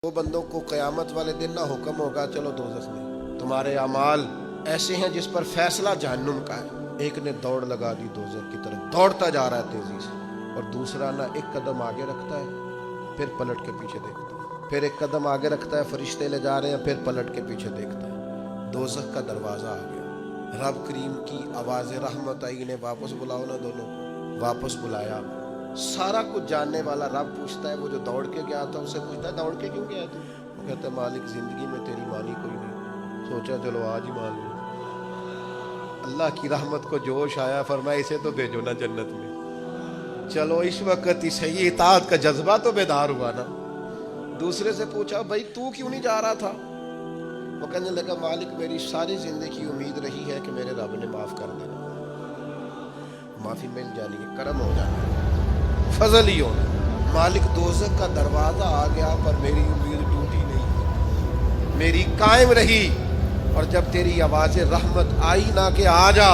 وہ بندوں کو قیامت والے دن نہ حکم ہوگا چلو دوزخ میں، تمہارے اعمال ایسے ہیں جس پر فیصلہ جہنم کا ہے، ایک نے دوڑ لگا دی دوزخ کی طرف، دوڑتا جا رہا ہے تیزی سے، اور دوسرا نہ ایک قدم آگے رکھتا ہے پھر پلٹ کے پیچھے دیکھتا ہے، پھر ایک قدم آگے رکھتا ہے، فرشتے لے جا رہے ہیں، پھر پلٹ کے پیچھے دیکھتا ہے۔ دوزخ کا دروازہ آ گیا، رب کریم کی آواز رحمت آئی، انہیں واپس بلاؤ نا، دونوں کو واپس بلایا۔ سارا کچھ جاننے والا رب پوچھتا ہے وہ جو دوڑ کے گیا تھا، اسے پوچھتا ہے دوڑ کے کیوں گیا تھا؟ وہ کہتا ہے مالک زندگی میں تیری مانی کوئی نہیں، سوچا چلو آج ہی مان لوں۔ اللہ کی رحمت کو جوش آیا، فرمایا اسے تو بھیجو نا جنت میں، چلو اس وقت اس اطاعت کا جذبہ تو بیدار ہوا نا۔ دوسرے سے پوچھا بھائی تو کیوں نہیں جا رہا تھا؟ وہ کہنے لگا مالک میری ساری زندگی امید رہی ہے کہ میرے رب نے معاف کر دینا، معافی مل جانی ہے، کرم ہو جانا ہے، فضل ہی ہونا۔ مالک دوزخ کا دروازہ آ گیا پر میری امید ٹوٹی نہیں، میری قائم رہی، اور جب تیری آواز رحمت آئی نا کہ آ جا،